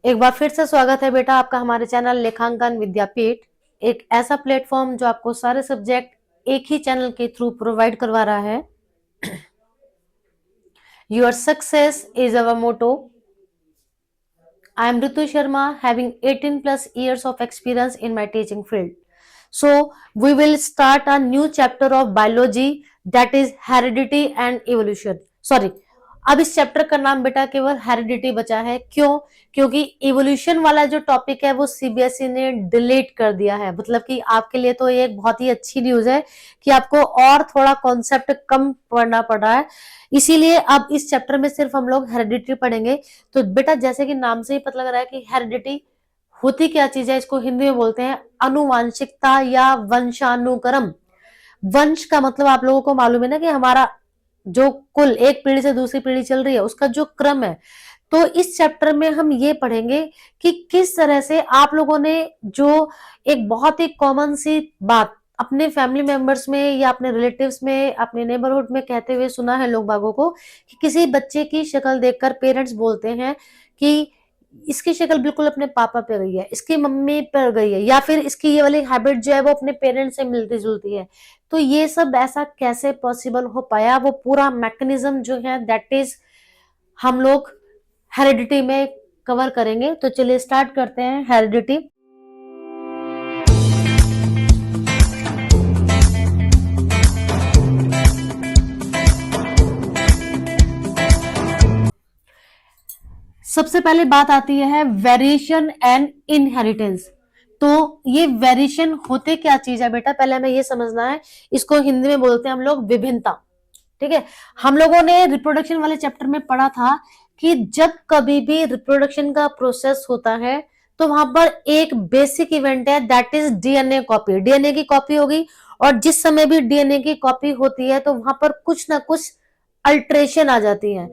एक बार फिर से स्वागत है बेटा आपका हमारे चैनल लेखांकन विद्यापीठ। एक ऐसा प्लेटफॉर्म जो आपको सारे सब्जेक्ट एक ही चैनल के थ्रू प्रोवाइड करवा रहा है। Your success is our motto. I am Ritu Sharma, having 18 plus years of experience in my teaching field. So we will start a new chapter of biology, that is heredity and evolution. Sorry, अब इस chapter का नाम बेटा केवल heredity बचा है। क्यों? क्योंकि इवोल्यूशन वाला जो टॉपिक है वो सीबीएसई ने डिलीट कर दिया है। मतलब कि आपके लिए तो ये एक बहुत ही अच्छी न्यूज है कि आपको और थोड़ा कॉन्सेप्ट कम पढ़ना पड़ रहा है। इसीलिए अब इस चैप्टर में सिर्फ हम लोग हेरिडिटी पढ़ेंगे। तो बेटा जैसे कि नाम से ही पता लग रहा है कि हेरिडिटी होती क्या चीज है, इसको हिंदी में बोलते हैं अनुवांशिकता या वंशानुक्रम। वंश का मतलब आप लोगों को मालूम है ना कि हमारा जो कुल एक पीढ़ी से दूसरी पीढ़ी चल रही है उसका जो क्रम है। तो इस चैप्टर में हम ये पढ़ेंगे कि किस तरह से आप लोगों ने जो एक बहुत ही कॉमन सी बात अपने फैमिली मेंबर्स में या अपने रिलेटिव्स में अपने नेबरहुड में कहते हुए सुना है लोग बागों को कि किसी बच्चे की शक्ल देखकर पेरेंट्स बोलते हैं कि इसकी शक्ल बिल्कुल अपने पापा पे गई है, इसकी मम्मी पर गई है, या फिर इसकी ये वाली हैबिट जो है वो अपने पेरेंट्स से मिलती जुलती है। तो ये सब ऐसा कैसे पॉसिबल हो पाया, वो पूरा मैकेनिज्म जो है दैट इज हम लोग हेरिडिटी में कवर करेंगे। तो चलिए स्टार्ट करते हैं हेरिडिटी। सबसे पहले बात आती है वेरिएशन एंड इनहेरिटेंस। तो ये वेरिएशन होते क्या चीज है बेटा, पहले हमें ये समझना है। इसको हिंदी में बोलते हैं हम लोग विभिन्नता। ठीक है, हम लोगों ने रिप्रोडक्शन वाले चैप्टर में पढ़ा था कि जब कभी भी रिप्रोडक्शन का प्रोसेस होता है तो वहां पर एक बेसिक इवेंट है that is DNA copy. DNA की कॉपी होगी और जिस समय भी डीएनए की कॉपी होती है तो वहां पर कुछ ना कुछ अल्ट्रेशन आ जाती है।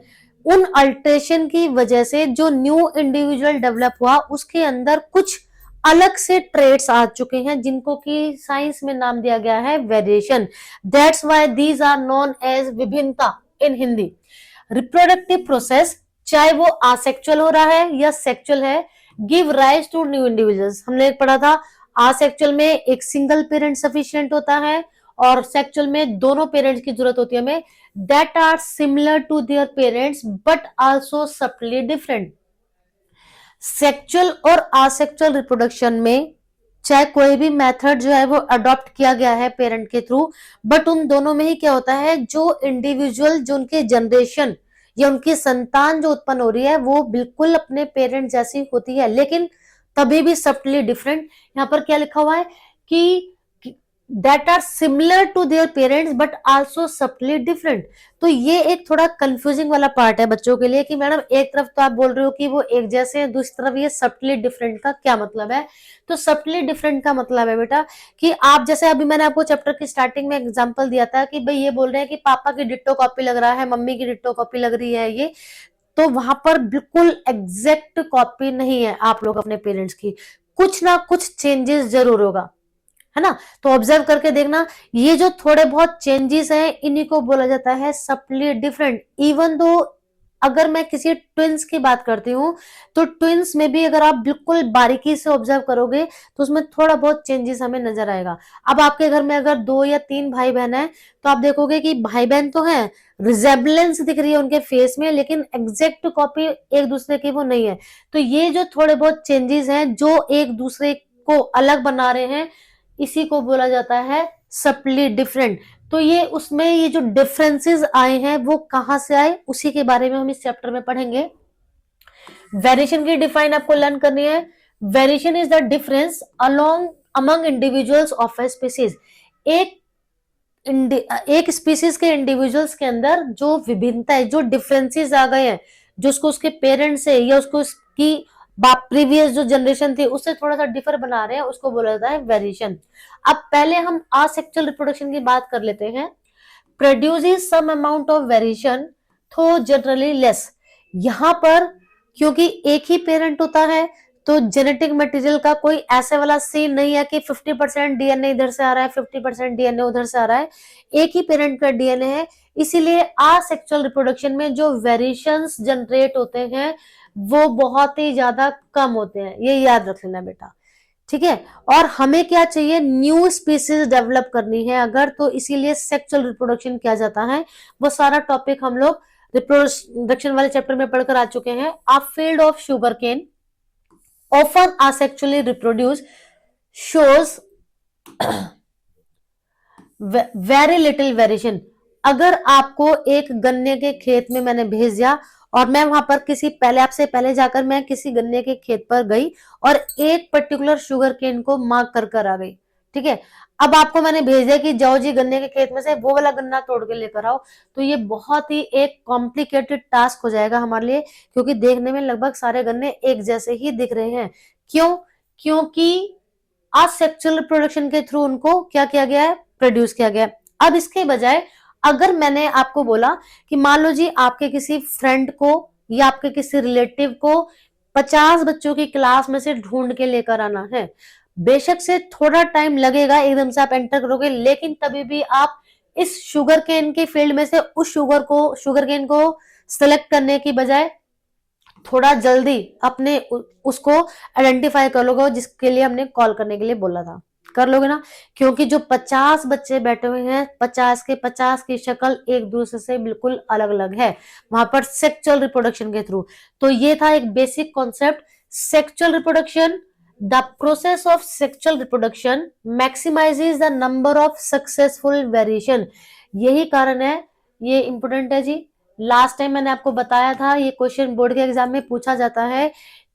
उन अल्ट्रेशन की वजह से जो न्यू इंडिविजुअल डेवलप हुआ उसके अंदर कुछ अलग से ट्रेड्स आ चुके हैं जिनको कि साइंस में नाम दिया गया है variation. That's why these are known as विभिन्नता इन हिंदी। रिप्रोडक्टिव प्रोसेस चाहे वो आसेक्चुअल हो रहा है या सेक्चुअल है, give rise to new individuals. हमने पढ़ा था आसेक्चुअल में एक सिंगल पेरेंट सफिशिएंट होता है और सेक्चुअल में दोनों पेरेंट्स की जरूरत होती है हमें, that are similar to their parents but also subtly different. Sexual और आसेक्चुअल रिप्रोडक्शन में चाहे कोई भी मेथड जो है वो अडॉप्ट किया गया है पेरेंट के थ्रू, बट उन दोनों में ही क्या होता है, जो इंडिविजुअल जो उनके जनरेशन या उनकी संतान जो उत्पन्न हो रही है वो बिल्कुल अपने पेरेंट जैसी होती है, लेकिन तभी भी सबटली डिफरेंट। यहाँ पर क्या लिखा हुआ है कि that are similar to their parents but also subtly different. तो ये एक थोड़ा कंफ्यूजिंग वाला पार्ट है बच्चों के लिए कि मैडम एक तरफ तो आप बोल रहे हो कि वो एक जैसे हैं, दूसरी तरफ ये सबटली डिफरेंट का क्या मतलब है। तो सबटली डिफरेंट का मतलब है बेटा कि आप जैसे अभी मैंने आपको चैप्टर की स्टार्टिंग में एग्जांपल दिया था कि भाई ये बोल रहे हैं कि पापा की डिट्टो कॉपी लग रहा है, मम्मी की डिट्टो कॉपी लग रही है ये, तो वहां पर बिल्कुल एग्जैक्ट कॉपी नहीं है आप लोग अपने पेरेंट्स की, कुछ ना कुछ चेंजेस जरूर होगा, है ना। तो ऑब्जर्व करके देखना, ये जो थोड़े बहुत चेंजेस हैं इन्हीं को बोला जाता है सबटली डिफरेंट। इवन दो अगर मैं किसी ट्विंस की बात करती हूँ तो ट्विंस में भी अगर आप बिल्कुल बारीकी से ऑब्जर्व करोगे तो उसमें थोड़ा बहुत चेंजेस हमें नजर आएगा। अब आपके घर में अगर 2 या 3 भाई बहन है तो आप देखोगे कि भाई बहन तो है, रिजेम्बलेंस दिख रही है उनके फेस में, लेकिन एग्जैक्ट कॉपी एक दूसरे की वो नहीं है। तो ये जो थोड़े बहुत चेंजेस हैं जो एक दूसरे को अलग बना रहे हैं, इसी को बोला जाता है सबटली डिफरेंट। तो ये उसमें ये जो डिफरेंसेस आए हैं वो कहां से आए उसी के बारे में हम इस चैप्टर में पढ़ेंगे। वेरिएशन की डिफाइन आपको लर्न करनी है। Variation is the difference along among individuals of a species. एक एक स्पीसीज के इंडिविजुअल्स के अंदर जो विभिन्नता है, जो डिफरेंसेस आ गए हैं, जो उसको उसके पेरेंट्स से या उसको उसकी प्रीवियस जो जनरेशन थी उससे थोड़ा सा डिफर बना रहे हैं, उसको बोला जाता है वेरिएशन। अब पहले हम असेक्सुअल रिप्रोडक्शन की बात कर लेते हैं। Produces some amount of variation though generally less. यहां पर क्योंकि एक ही पेरेंट होता है तो जेनेटिक मटेरियल का कोई ऐसे वाला सीन नहीं है कि 50% डीएनए इधर से आ रहा है 50% डीएनए उधर से आ रहा है, एक ही पेरेंट का डीएनए है। इसीलिए असेक्सुअल रिप्रोडक्शन में जो वेरिएशंस जनरेट होते हैं वो बहुत ही ज्यादा कम होते हैं, ये याद रख लेना बेटा, ठीक है। और हमें क्या चाहिए, न्यू स्पीसीज डेवलप करनी है अगर, तो इसीलिए सेक्सुअल रिप्रोडक्शन किया जाता है। वो सारा टॉपिक हम लोग रिप्रोडक्शन वाले चैप्टर में पढ़कर आ चुके हैं। A field of sugar cane often asexually reproduce shows very little variation. अगर आपको एक गन्ने के खेत में मैंने भेज दिया और मैं वहां पर किसी पहले आपसे पहले जाकर मैं किसी गन्ने के खेत पर गई और एक पर्टिकुलर शुगर केन को मार्क कर कर आ गई, ठीक है। अब आपको मैंने भेज दिया कि जाओ जी गन्ने के खेत में से वो वाला गन्ना तोड़ के लेकर आओ, तो ये बहुत ही एक कॉम्प्लिकेटेड टास्क हो जाएगा हमारे लिए, क्योंकि देखने में लगभग सारे गन्ने एक जैसे ही दिख रहे हैं। क्यों? क्योंकि असेक्सुअल रिप्रोडक्शन के थ्रू उनको क्या किया गया है, प्रोड्यूस किया गया। अब इसके बजाय अगर मैंने आपको बोला कि मान लो जी आपके किसी फ्रेंड को या आपके किसी रिलेटिव को 50 बच्चों की क्लास में से ढूंढ के लेकर आना है, बेशक से थोड़ा टाइम लगेगा, एकदम से आप एंटर करोगे, लेकिन तभी भी आप इस शुगर केन के फील्ड में से उस शुगर केन को सिलेक्ट करने की बजाय थोड़ा जल्दी अपने उसको आइडेंटिफाई कर लोगे, जिसके लिए हमने कॉल करने के लिए बोला था, कर लोगे ना। क्योंकि जो 50 बच्चे बैठे हुए हैं, 50 के 50 की शक्ल एक दूसरे से बिल्कुल अलग अलग है वहां पर सेक्सुअल रिप्रोडक्शन के थ्रू। तो ये था एक basic concept, sexual reproduction. The process of sexual reproduction maximizes the number of successful variation. यही कारण है, ये इंपोर्टेंट है जी। लास्ट टाइम मैंने आपको बताया था, ये क्वेश्चन बोर्ड के एग्जाम में पूछा जाता है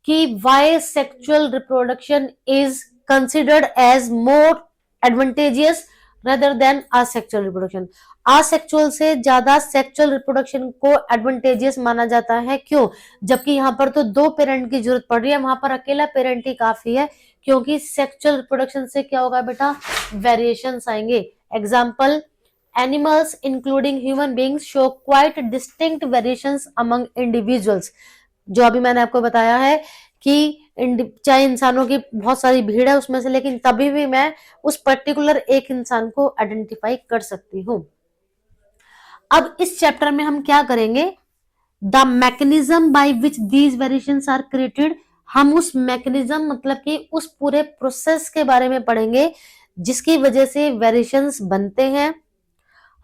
कि why sexual reproduction is considered as more advantageous rather than asexual reproduction. Asexual से ज्यादा सेक्सुअल रिप्रोडक्शन को एडवांटेजियस माना जाता है। क्यों? जबकि यहाँ पर तो 2 पेरेंट की जरूरत पड़ रही है, वहां पर अकेला पेरेंट ही काफी है। क्योंकि सेक्सुअल रिप्रोडक्शन से क्या होगा बेटा, वेरिएशंस आएंगे। Example, animals including human beings show quite distinct variations among individuals। जो अभी मैंने आपको बताया है कि चाहे इंसानों की बहुत सारी भीड़ है उसमें से, लेकिन तभी भी मैं उस पर्टिकुलर एक इंसान को आइडेंटिफाई कर सकती हूँ। अब इस चैप्टर में हम क्या करेंगे, the mechanism by which these variations are created. हम उस मैकेनिज्म मतलब कि उस पूरे प्रोसेस के बारे में पढ़ेंगे जिसकी वजह से वेरिएशंस बनते हैं।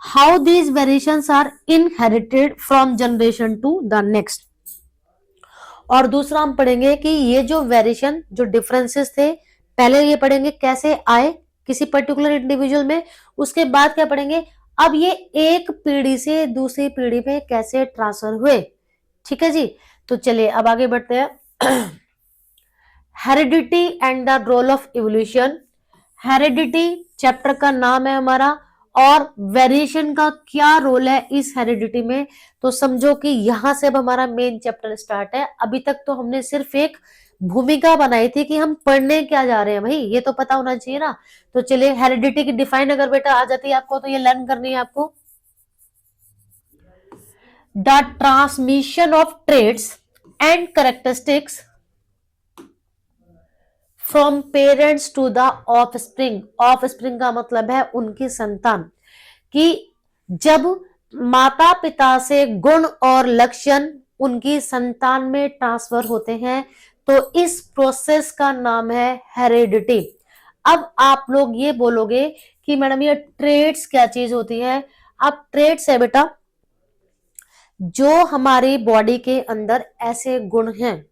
How these variations are inherited from generation to the next। और दूसरा हम पढ़ेंगे कि ये जो वेरिएशन, जो डिफरेंसेस थे, पहले ये पढ़ेंगे कैसे आए किसी पर्टिकुलर इंडिविजुअल में, उसके बाद क्या पढ़ेंगे, अब ये एक पीढ़ी से दूसरी पीढ़ी में कैसे ट्रांसफर हुए। ठीक है जी, तो चलिए अब आगे बढ़ते हैं। Heredity and the role of evolution. Heredity chapter का नाम है हमारा, और वेरिएशन का क्या रोल है इस हेरिडिटी में। तो समझो कि यहां से अब हमारा मेन चैप्टर स्टार्ट है। अभी तक तो हमने सिर्फ एक भूमिका बनाई थी कि हम पढ़ने क्या जा रहे हैं, भाई ये तो पता होना चाहिए ना। तो चलिए, हेरिडिटी की डिफाइन अगर बेटा आ जाती है आपको, तो ये लर्न करनी है आपको। The transmission of traits and characteristics from parents to the offspring. Offspring का मतलब है उनकी संतान, कि जब माता पिता से गुण और लक्षण उनकी संतान में ट्रांसफर होते हैं, तो इस प्रोसेस का नाम है हेरिडिटी। अब आप लोग ये बोलोगे कि मैडम ये ट्रेड्स क्या चीज होती है। अब ट्रेड्स है बेटा, जो हमारी बॉडी के अंदर ऐसे गुण हैं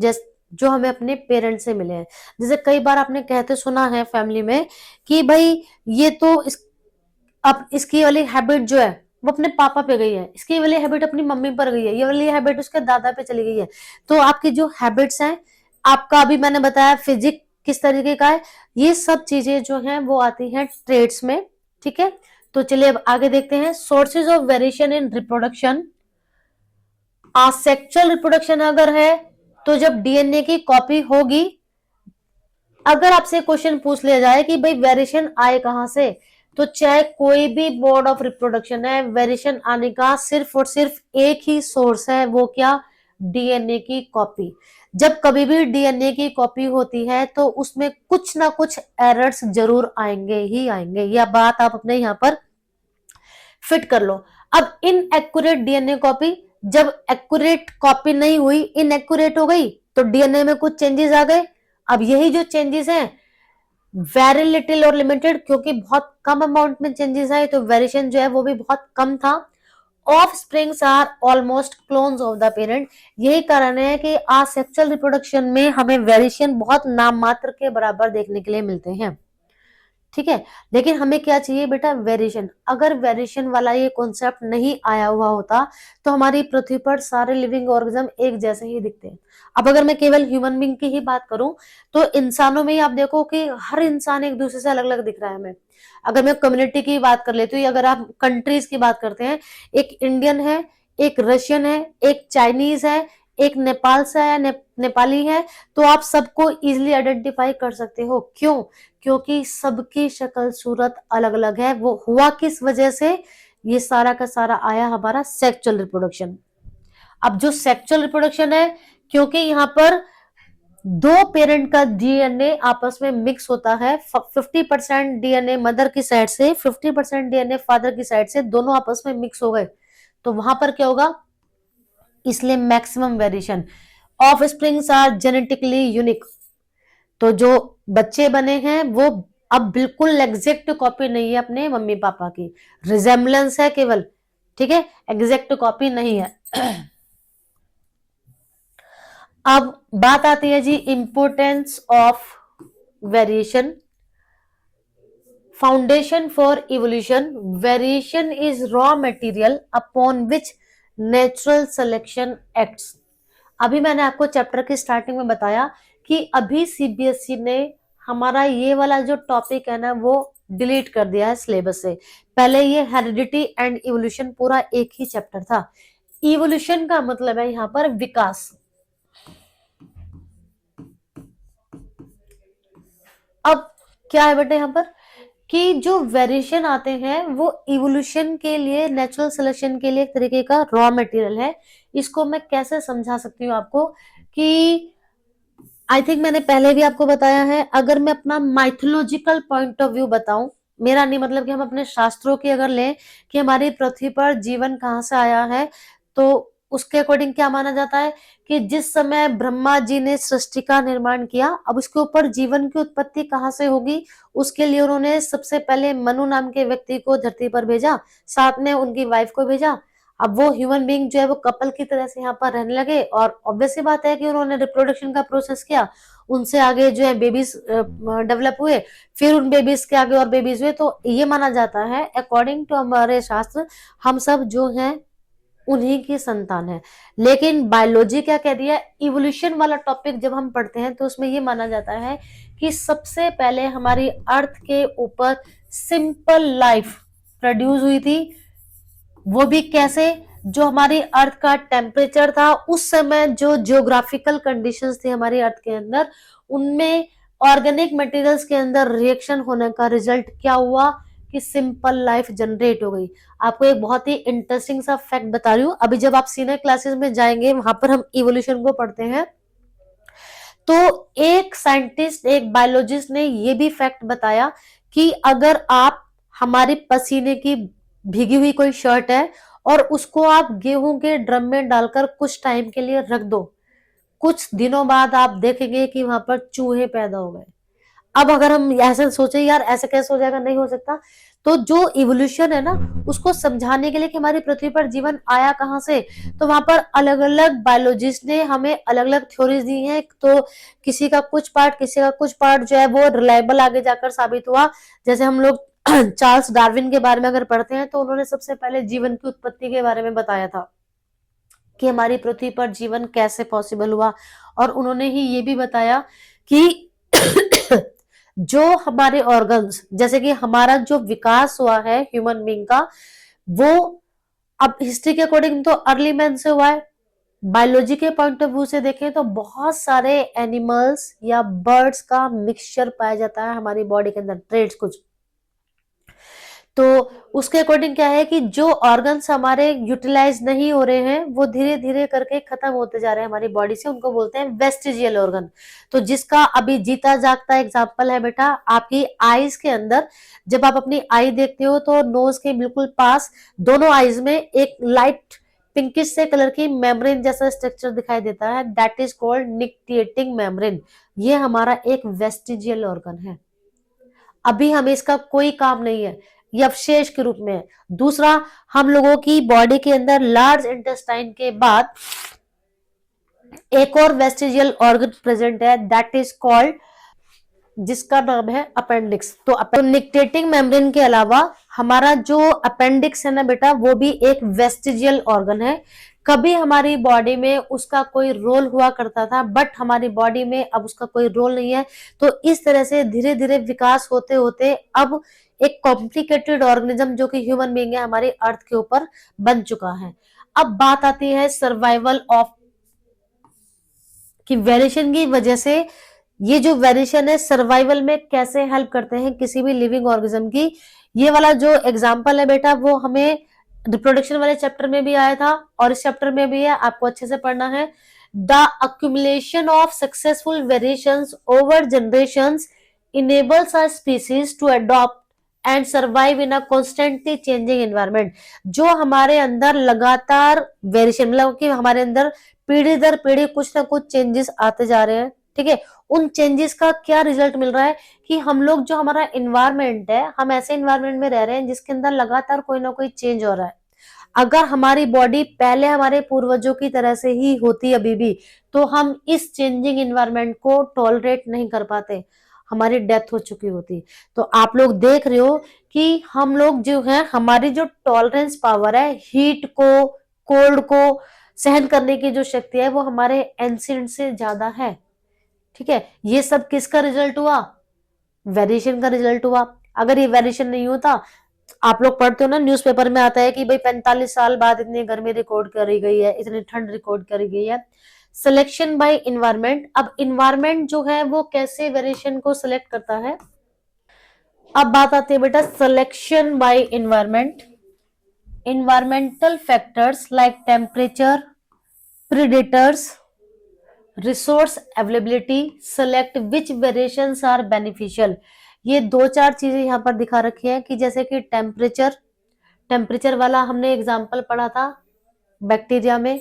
जैसे जो हमें अपने पेरेंट्स से मिले हैं। जैसे कई बार आपने कहते सुना है फैमिली में कि भाई ये तो अब इसकी वाली हैबिट जो है वो अपने पापा पे गई है, इसकी वाली हैबिट अपनी मम्मी पर गई है, ये वाली हैबिट उसके दादा पे चली गई है। तो आपकी जो हैबिट्स हैं, आपका अभी मैंने बताया फिजिक किस तरीके का है, ये सब चीजें जो हैं वो आती हैं ट्रेड्स में। ठीक है, तो चलिए अब आगे देखते हैं। Sources of variation in reproduction. Asexual reproduction अगर है तो जब डीएनए की कॉपी होगी, अगर आपसे क्वेश्चन पूछ लिया जाए कि भाई वेरिएशन आए कहां से, तो चाहे कोई भी मोड ऑफ रिप्रोडक्शन है, वेरिएशन आने का सिर्फ और सिर्फ एक ही सोर्स है, वो क्या, डीएनए की कॉपी। जब कभी भी डीएनए की कॉपी होती है तो उसमें कुछ ना कुछ एरर्स जरूर आएंगे ही आएंगे, यह बात आप अपने यहां पर फिट कर लो। अब इनएक्यूरेट डीएनए कॉपी जब एक्यूरेट कॉपी नहीं हुई, इनएक्यूरेट हो गई, तो डीएनए में कुछ चेंजेस आ गए। अब यही जो चेंजेस हैं वेरी लिटिल और लिमिटेड, क्योंकि बहुत कम अमाउंट में चेंजेस आए तो वेरिएशन जो है वो भी बहुत कम था। Offsprings are almost clones of the parent. यही कारण है कि आसेक्सुअल रिप्रोडक्शन में हमें वेरिएशन बहुत नाम मात्र के बराबर देखने के लिए मिलते हैं, ठीक है। लेकिन हमें क्या चाहिए बेटा, वेरिएशन। अगर वेरिएशन वाला ये कॉन्सेप्ट नहीं आया हुआ होता तो हमारी पृथ्वी पर सारे लिविंग ऑर्गेनिज्म एक जैसे ही दिखते हैं। अब अगर मैं केवल ह्यूमन बीइंग की ही बात करूं तो इंसानों में ही आप देखो कि हर इंसान एक दूसरे से अलग अलग दिख रहा है हमें। अगर मैं कम्युनिटी की बात कर लेती हूँ, अगर आप कंट्रीज की बात करते हैं, एक इंडियन है, एक रशियन है, एक चाइनीज है, एक नेपाल से है, नेपाली है, तो आप सबको इजिली आइडेंटिफाई कर सकते हो। क्यों? क्योंकि सबकी शक्ल सूरत अलग अलग है। वो हुआ किस वजह से? ये सारा का सारा आया हमारा सेक्सुअल रिप्रोडक्शन। अब जो सेक्सुअल रिप्रोडक्शन है, क्योंकि यहाँ पर दो पेरेंट का डीएनए आपस में मिक्स होता है, 50% डीएनए मदर की साइड से, 50% डीएनए फादर की साइड से, दोनों आपस में मिक्स हो गए, तो वहां पर क्या होगा? इसलिए maximum variation. Offsprings are genetically unique. तो जो बच्चे बने हैं वो अब बिल्कुल एग्जैक्ट कॉपी नहीं है अपने मम्मी पापा की, रिजेम्बलेंस है केवल, ठीक है, एग्जैक्ट कॉपी नहीं है। अब बात आती है जी importance of variation. Foundation for evolution, variation is raw material upon which natural selection acts. अभी मैंने आपको चैप्टर की स्टार्टिंग में बताया कि अभी सीबीएसई ने हमारा ये वाला जो टॉपिक है ना वो डिलीट कर दिया है सिलेबस से। पहले ये हेरिडिटी एंड इवोल्यूशन पूरा एक ही चैप्टर था। इवोल्यूशन का मतलब है यहाँ पर विकास। अब क्या है बेटे यहाँ पर कि जो वेरिएशन आते हैं वो इवोल्यूशन के लिए, नेचुरल सिलेक्शन के लिए एक तरीके का रॉ मटेरियल है। इसको मैं कैसे समझा सकती हूँ आपको कि आई थिंक मैंने पहले भी आपको बताया है, अगर मैं अपना माइथोलॉजिकल पॉइंट ऑफ व्यू बताऊं, मेरा नहीं मतलब कि हम अपने शास्त्रों की अगर लें कि हमारी पृथ्वी पर जीवन कहाँ से आया है, तो उसके अकॉर्डिंग क्या माना जाता है कि जिस समय ब्रह्मा जी ने सृष्टि का निर्माण किया, अब उसके ऊपर जीवन की उत्पत्ति कहाँ से होगी, उसके लिए उन्होंने सबसे पहले मनु नाम के व्यक्ति को धरती पर भेजा, साथ में उनकी वाइफ को भेजा। अब वो ह्यूमन बीइंग जो है वो कपल की तरह से यहाँ पर रहने लगे और ऑब्वियस सी बात है कि उन्होंने रिप्रोडक्शन का प्रोसेस किया, उनसे आगे जो है बेबीज डेवलप हुए, फिर उन बेबीज के आगे और बेबीज हुए। तो ये माना जाता है अकॉर्डिंग टू हमारे शास्त्र हम सब जो हैं उन्हीं की संतान है। लेकिन बायोलॉजी क्या कह रही है, इवोल्यूशन वाला टॉपिक जब हम पढ़ते हैं तो उसमें ये माना जाता है कि सबसे पहले हमारी अर्थ के ऊपर सिंपल लाइफ प्रोड्यूस हुई थी। वो भी कैसे? जो हमारी अर्थ का टेम्परेचर था उस समय, जो जियोग्राफिकल कंडीशंस थी हमारी अर्थ के अंदर, उनमें ऑर्गेनिक मटेरियल्स के अंदर रिएक्शन होने का रिजल्ट क्या हुआ कि सिंपल लाइफ जनरेट हो गई। आपको एक बहुत ही इंटरेस्टिंग सा फैक्ट बता रही हूँ, अभी जब आप सीनियर क्लासेस में जाएंगे वहां पर हम इवोल्यूशन को पढ़ते हैं, तो एक साइंटिस्ट, एक बायोलॉजिस्ट ने ये भी फैक्ट बताया कि अगर आप हमारे पसीने की भीगी हुई कोई शर्ट है और उसको आप गेहूं के ड्रम में डालकर कुछ टाइम के लिए रख दो, कुछ दिनों बाद आप देखेंगे कि वहां पर चूहे पैदा हो गए। अब अगर हम ऐसे सोचे यार ऐसे कैसे हो जाएगा, नहीं हो सकता। तो जो इवोल्यूशन है ना उसको समझाने के लिए कि हमारी पृथ्वी पर जीवन आया कहां से, तो वहां पर अलग अलग बायोलॉजिस्ट ने हमें अलग अलग थ्योरीज दी हैं। तो किसी का कुछ पार्ट, किसी का कुछ पार्ट जो है वो रिलायबल आगे जाकर साबित हुआ। जैसे हम लोग चार्ल्स डार्विन के बारे में अगर पढ़ते हैं तो उन्होंने सबसे पहले जीवन की उत्पत्ति के बारे में बताया था कि हमारी पृथ्वी पर जीवन कैसे पॉसिबल हुआ। और उन्होंने ही ये भी बताया कि जो हमारे ऑर्गन्स, जैसे कि हमारा जो विकास हुआ है ह्यूमन बीइंग का, वो अब हिस्ट्री के अकॉर्डिंग तो अर्ली मैन से हुआ है। बायोलॉजी के पॉइंट ऑफ व्यू से देखें तो बहुत सारे एनिमल्स या बर्ड्स का मिक्सचर पाया जाता है हमारी बॉडी के अंदर, ट्रेड्स कुछ। तो उसके अकॉर्डिंग क्या है कि जो ऑर्गन्स हमारे यूटिलाइज नहीं हो रहे हैं वो धीरे धीरे करके खत्म होते जा रहे हैं हमारी बॉडी से, उनको बोलते हैं वेस्टिजियल ऑर्गन। तो जिसका अभी जीता जागता एग्जांपल है बेटा आपकी आईज के अंदर। जब आप अपनी आई देखते हो तो नोज के बिल्कुल पास दोनों आईज में एक लाइट पिंकिश से कलर की मेम्ब्रेन जैसा स्ट्रक्चर दिखाई देता है, दैट इज कॉल्ड निक्टिएटिंग मेम्ब्रेन। ये हमारा एक वेस्टिजियल ऑर्गन है, अभी हमें इसका कोई काम नहीं है, ये अवशेष के रूप में है। दूसरा, हम लोगों की बॉडी के अंदर लार्ज इंटेस्टाइन के बाद एक और वेस्टिजियल ऑर्गन प्रेजेंट है, दैट इज कॉल्ड, जिसका नाम है अपेंडिक्स। तो निक्टेटिंग मेम्ब्रेन के अलावा हमारा जो अपेंडिक्स है ना बेटा, वो भी एक वेस्टिजियल ऑर्गन है। कभी हमारी बॉडी में उसका कोई रोल हुआ करता था, बट हमारी बॉडी में अब उसका कोई रोल नहीं है। तो इस तरह से धीरे धीरे विकास होते होते अब एक कॉम्प्लिकेटेड ऑर्गेनिज्म जो कि ह्यूमन बीइंग है हमारी अर्थ के ऊपर बन चुका है। अब बात आती है सर्वाइवल ऑफ, कि वेरिएशन की वजह से, ये जो वेरिएशन है सर्वाइवल में कैसे हेल्प करते हैं किसी भी लिविंग ऑर्गेनिज्म की। ये वाला जो एग्जांपल है बेटा, वो हमें रिप्रोडक्शन वाले चैप्टर में भी आया था और इस चैप्टर में भी है, आपको अच्छे से पढ़ना है। The accumulation of successful variations over generations enables a species to adopt and survive in a constantly changing environment. जो हमारे अंदर लगातार वेरिएशन, मतलब कि हमारे अंदर पीढ़ी दर पीढ़ी कुछ ना कुछ चेंजेस आते जा रहे हैं, ठीक है, उन चेंजेस का क्या रिजल्ट मिल रहा है कि हम लोग, जो हमारा इन्वायरमेंट है, हम ऐसे इन्वायरमेंट में रह रहे हैं जिसके अंदर लगातार कोई ना कोई चेंज हो रहा है। अगर हमारी बॉडी पहले हमारे पूर्वजों की तरह से ही होती अभी भी, तो हम इस चेंजिंग इन्वायरमेंट को टॉलरेट नहीं कर पाते, हमारी डेथ हो चुकी होती। तो आप लोग देख रहे हो कि हम लोग जो है, हमारी जो टॉलरेंस पावर है, हीट को, कोल्ड को सहन करने की जो शक्ति है, वो हमारे एंशिएंट से ज्यादा है, ठीक है। ये सब किसका रिजल्ट हुआ? वेरिएशन का रिजल्ट हुआ। अगर ये वेरिएशन नहीं होता, आप लोग पढ़ते हो ना, न्यूज़पेपर में आता है कि भाई 45 साल बाद इतनी गर्मी रिकॉर्ड करी गई है, इतनी ठंड रिकॉर्ड करी गई है। Selection bye environment. अब इन्वायरमेंट जो है वो कैसे वेरिएशन को सिलेक्ट करता है। अब बात आती है बेटा selection bye environment. environmental factors like temperature, predators, resource availability select which variations are beneficial। ये दो चार चीजें यहाँ पर दिखा रखी है कि जैसे कि टेम्परेचर वाला हमने एग्जांपल पढ़ा था बैक्टीरिया में,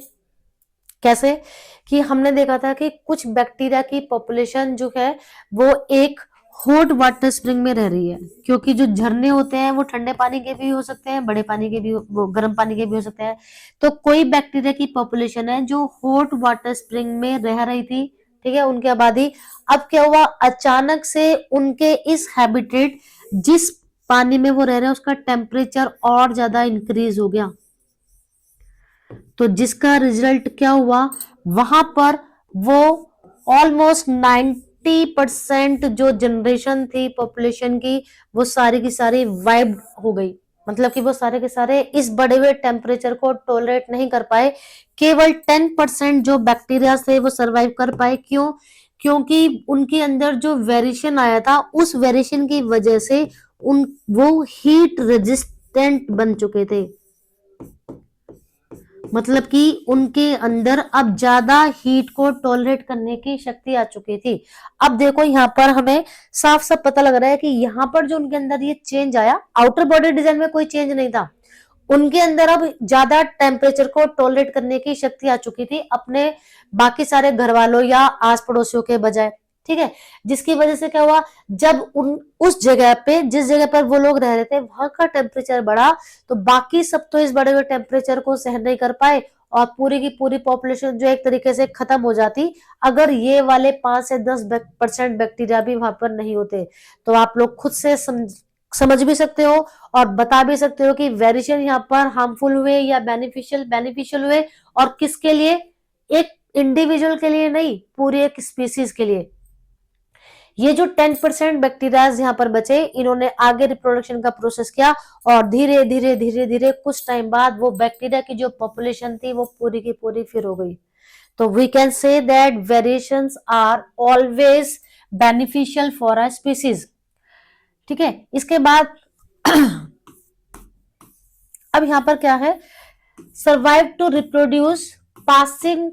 कैसे कि हमने देखा था कि कुछ बैक्टीरिया की पॉपुलेशन जो है वो एक हॉट वाटर स्प्रिंग में रह रही है, क्योंकि जो झरने होते हैं वो ठंडे पानी के भी हो सकते हैं, बड़े पानी के भी, वो गर्म पानी के भी हो सकते हैं। तो कोई बैक्टीरिया की पॉपुलेशन है जो हॉट वाटर स्प्रिंग में रह रही थी, ठीक है, उनकी आबादी। अब क्या हुआ, अचानक से उनके इस हैबिटेट, जिस पानी में वो रह रहे हैं, उसका टेम्परेचर और ज्यादा इंक्रीज हो गया। तो जिसका रिजल्ट क्या हुआ, वहां पर वो ऑलमोस्ट 90% जो जनरेशन थी पॉपुलेशन की, वो सारी की सारी वाइप्ड हो गई। मतलब कि वो सारे के सारे इस बढ़े हुए टेम्परेचर को टॉलरेट नहीं कर पाए। केवल 10% जो बैक्टीरिया थे वो सरवाइव कर पाए। क्यों? क्योंकि उनके अंदर जो वेरिएशन आया था, उस वेरिएशन की वजह से वो हीट रेजिस्टेंट बन चुके थे। मतलब कि उनके अंदर अब ज्यादा हीट को टॉलरेट करने की शक्ति आ चुकी थी। अब देखो यहाँ पर हमें साफ साफ पता लग रहा है कि यहाँ पर जो उनके अंदर ये चेंज आया, आउटर बॉडी डिजाइन में कोई चेंज नहीं था, उनके अंदर अब ज्यादा टेम्परेचर को टॉलरेट करने की शक्ति आ चुकी थी अपने बाकी सारे घर वालों या आस पड़ोसियों के बजाय, ठीक है। जिसकी वजह से क्या हुआ, जब उस जगह पे, जिस जगह पर वो लोग रह रहे थे, वहां का टेम्परेचर बढ़ा, तो बाकी सब तो इस बड़े हुए टेम्परेचर को सहन नहीं कर पाए और पूरी की पूरी पॉपुलेशन जो एक तरीके से खत्म हो जाती, अगर ये वाले 5 से 10% बैक्टीरिया भी वहां पर नहीं होते। तो आप लोग खुद से समझ भी सकते हो और बता भी सकते हो कि वेरिएशन यहाँ पर हार्मफुल हुए या बेनिफिशियल हुए, और किसके लिए, एक इंडिविजुअल के लिए नहीं, पूरी एक स्पीसीज के लिए। ये जो 10% बैक्टीरिया यहाँ पर बचे, इन्होंने आगे रिप्रोडक्शन का प्रोसेस किया और धीरे धीरे धीरे धीरे कुछ टाइम बाद वो बैक्टीरिया की जो पॉपुलेशन थी वो पूरी की पूरी फिर हो गई। तो we can say that variations are always beneficial for a species, ठीक है। इसके बाद अब यहां पर क्या है, survive to reproduce passing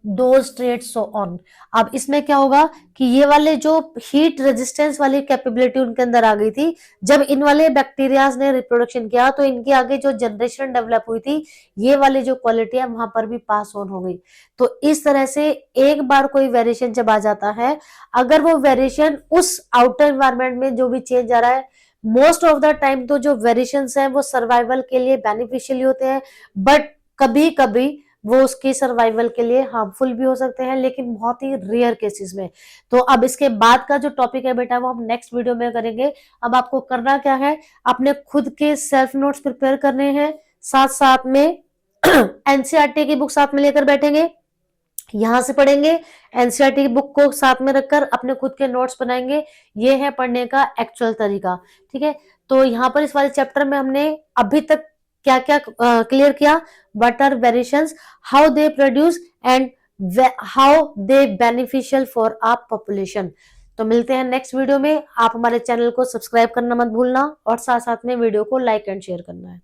those traits so on। अब इसमें क्या होगा कि ये वाले जो हीट रेजिस्टेंस वाली कैपेबिलिटी उनके अंदर आ गई थी, जब इन वाले बैक्टीरियाज ने रिप्रोडक्शन किया तो इनके आगे जो जनरेशन डेवलप हुई थी, ये वाली जो क्वालिटी है वहां पर भी पास ऑन हो गई। तो इस तरह से एक बार कोई वेरिएशन जब आ जाता है, अगर वो वेरिएशन उस आउटर एनवायरमेंट में जो भी चेंज आ रहा है, मोस्ट ऑफ द टाइम तो जो वेरिएशंस हैं वो सर्वाइवल के लिए बेनिफिशियल होते हैं, बट कभी कभी वो उसकी सर्वाइवल के लिए हार्मफुल भी हो सकते हैं, लेकिन बहुत ही रेयर केसेस में। तो अब इसके बाद का जो टॉपिक है बेटा वो हम नेक्स्ट वीडियो में करेंगे। अब आपको करना क्या है, अपने खुद के सेल्फ नोट्स प्रिपेयर करने हैं, साथ साथ में एनसीईआरटी की बुक साथ में लेकर बैठेंगे, यहां से पढ़ेंगे, एनसीईआरटी की बुक को साथ में रखकर अपने खुद के नोट्स बनाएंगे। ये है पढ़ने का एक्चुअल तरीका, ठीक है। तो यहाँ पर इस वाले चैप्टर में हमने अभी तक क्या क्या क्लियर किया, what are variations, how they produce and how they beneficial for our population. तो मिलते हैं नेक्स्ट वीडियो में। आप हमारे चैनल को सब्सक्राइब करना मत भूलना और साथ साथ में वीडियो को लाइक एंड शेयर करना है।